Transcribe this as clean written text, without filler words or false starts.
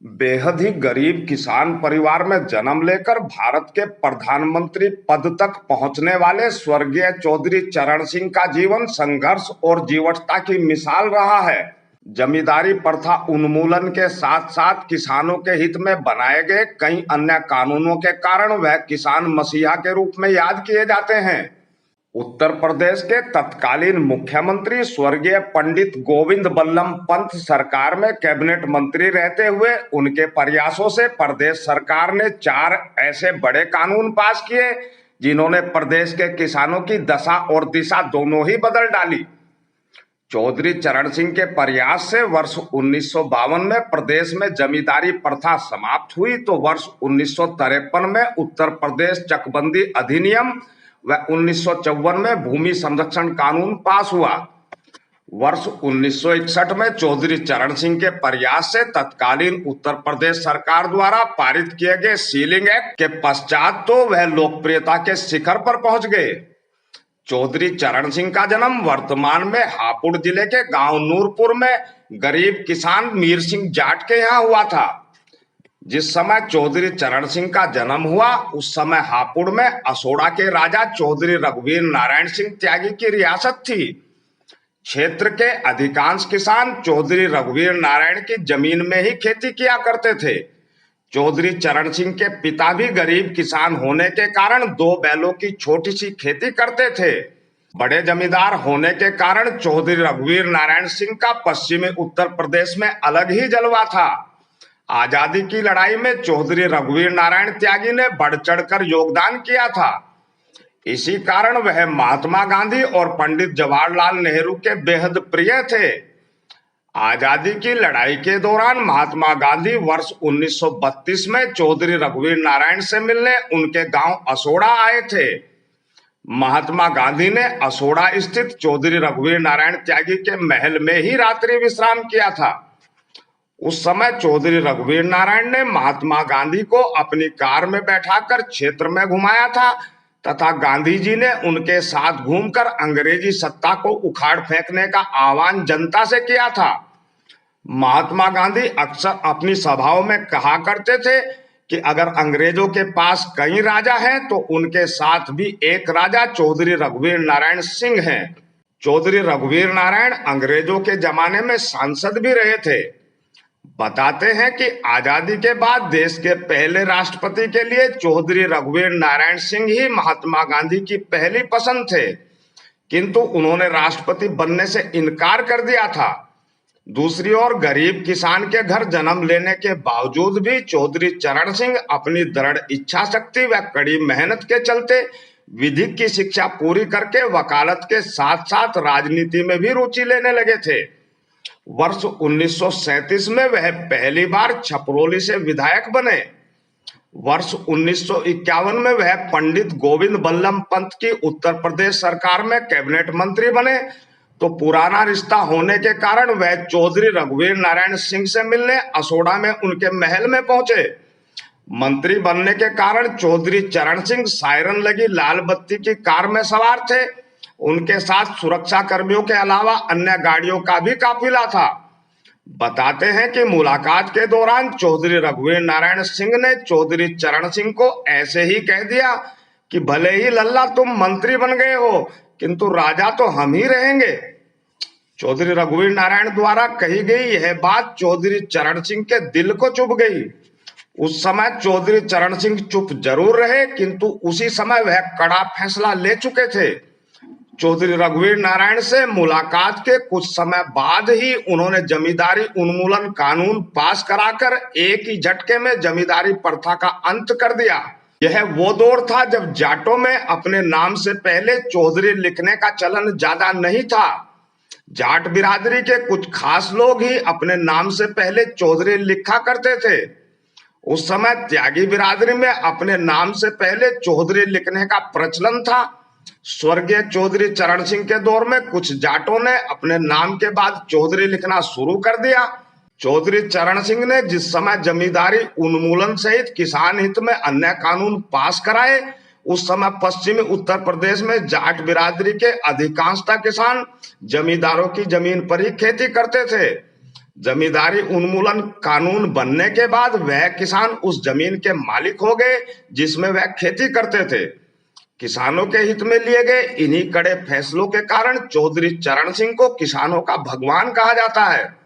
बेहद ही गरीब किसान परिवार में जन्म लेकर भारत के प्रधानमंत्री पद तक पहुंचने वाले स्वर्गीय चौधरी चरण सिंह का जीवन संघर्ष और जीवटता की मिसाल रहा है। जमींदारी प्रथा उन्मूलन के साथ साथ किसानों के हित में बनाए गए कई अन्य कानूनों के कारण वह किसान मसीहा के रूप में याद किए जाते हैं। उत्तर प्रदेश के तत्कालीन मुख्यमंत्री स्वर्गीय पंडित गोविंद बल्लभ पंत सरकार में कैबिनेट मंत्री रहते हुए उनके प्रयासों से प्रदेश सरकार ने 4 ऐसे बड़े कानून पास किए जिन्होंने प्रदेश के किसानों की दशा और दिशा दोनों ही बदल डाली। चौधरी चरण सिंह के प्रयास से वर्ष 1952 में प्रदेश में जमींदारी प्रथा समाप्त हुई तो वर्ष 1953 में उत्तर प्रदेश चकबंदी अधिनियम व 1954 में भूमि संरक्षण कानून पास हुआ। वर्ष 1961 में चौधरी चरण सिंह के प्रयास से तत्कालीन उत्तर प्रदेश सरकार द्वारा पारित किए गए सीलिंग एक्ट के पश्चात तो वह लोकप्रियता के शिखर पर पहुंच गए। चौधरी चरण सिंह का जन्म वर्तमान में हापुड़ जिले के गांव नूरपुर में गरीब किसान मीर सिंह जाट के यहाँ हुआ था। जिस समय चौधरी चरण सिंह का जन्म हुआ उस समय हापुड़ में असोड़ा के राजा चौधरी रघुवीर नारायण सिंह त्यागी की रियासत थी। क्षेत्र के अधिकांश किसान चौधरी रघुवीर नारायण की जमीन में ही खेती किया करते थे। चौधरी चरण सिंह के पिता भी गरीब किसान होने के कारण 2 बैलों की छोटी सी खेती करते थे। बड़े जमींदार होने के कारण चौधरी रघुवीर नारायण सिंह का पश्चिमी उत्तर प्रदेश में अलग ही जलवा था। आजादी की लड़ाई में चौधरी रघुवीर नारायण त्यागी ने बढ़ चढ़कर योगदान किया था। इसी कारण वह महात्मा गांधी और पंडित जवाहरलाल नेहरू के बेहद प्रिय थे। आजादी की लड़ाई के दौरान महात्मा गांधी वर्ष 1932 में चौधरी रघुवीर नारायण से मिलने उनके गांव असोड़ा आए थे। महात्मा गांधी ने असोड़ा स्थित चौधरी रघुवीर नारायण त्यागी के महल में ही रात्रि विश्राम किया था। उस समय चौधरी रघुवीर नारायण ने महात्मा गांधी को अपनी कार में बैठाकर क्षेत्र में घुमाया था तथा गांधी जी ने उनके साथ घूमकर अंग्रेजी सत्ता को उखाड़ फेंकने का आह्वान जनता से किया था। महात्मा गांधी अक्सर अपनी सभाओं में कहा करते थे कि अगर अंग्रेजों के पास कई राजा हैं तो उनके साथ भी एक राजा चौधरी रघुवीर नारायण सिंह हैं। चौधरी रघुवीर नारायण अंग्रेजों के जमाने में सांसद भी रहे थे। बताते हैं कि आजादी के बाद देश के पहले राष्ट्रपति के लिए चौधरी रघुवीर नारायण सिंह ही महात्मा गांधी की पहली पसंद थे, किंतु उन्होंने राष्ट्रपति बनने से इनकार कर दिया था। दूसरी ओर गरीब किसान के घर जन्म लेने के बावजूद भी चौधरी चरण सिंह अपनी दृढ़ इच्छा शक्ति व कड़ी मेहनत के चलते विधिक की शिक्षा पूरी करके वकालत के साथ साथ राजनीति में भी रुचि लेने लगे थे। वर्ष 1937 में वह पहली बार छपरोली से विधायक बने। वर्ष 1951 में वह पंडित गोविंद बल्लभ पंत की उत्तर प्रदेश सरकार में कैबिनेट मंत्री बने तो पुराना रिश्ता होने के कारण वह चौधरी रघुवीर नारायण सिंह से मिलने असोड़ा में उनके महल में पहुंचे। मंत्री बनने के कारण चौधरी चरण सिंह सायरन लगी लाल बत्ती की कार में सवार थे। उनके साथ सुरक्षा कर्मियों के अलावा अन्य गाड़ियों का भी काफिला था। बताते हैं कि मुलाकात के दौरान चौधरी रघुवीर नारायण सिंह ने चौधरी चरण सिंह को ऐसे ही कह दिया कि भले ही लल्ला तुम मंत्री बन गए हो किंतु राजा तो हम ही रहेंगे। चौधरी रघुवीर नारायण द्वारा कही गई यह बात चौधरी चरण सिंह के दिल को चुभ गई। उस समय चौधरी चरण सिंह चुप जरूर रहे किंतु उसी समय वह कड़ा फैसला ले चुके थे। चौधरी रघुवीर नारायण से मुलाकात के कुछ समय बाद ही उन्होंने जमींदारी उन्मूलन कानून पास कराकर एक ही झटके में जमींदारी प्रथा का अंत कर दिया। यह वो दौर था जब जाटों में अपने नाम से पहले चौधरी लिखने का चलन ज्यादा नहीं था। जाट बिरादरी के कुछ खास लोग ही अपने नाम से पहले चौधरी लिखा करते थे। उस समय त्यागी बिरादरी में अपने नाम से पहले चौधरी लिखने का प्रचलन था। स्वर्गीय चौधरी चरण सिंह के दौर में कुछ जाटों ने अपने नाम के बाद चौधरी लिखना शुरू कर दिया। चौधरी चरण सिंह ने जिस समय जमींदारी उन्मूलन सहित किसान हित में अन्य कानून पास कराए उस समय पश्चिमी उत्तर प्रदेश में जाट बिरादरी के अधिकांशतः किसान जमींदारों की जमीन पर ही खेती करते थे। जमींदारी उन्मूलन कानून बनने के बाद वह किसान उस जमीन के मालिक हो गए जिसमें वह खेती करते थे। किसानों के हित में लिए गए इन्हीं कड़े फैसलों के कारण चौधरी चरण सिंह को किसानों का भगवान कहा जाता है।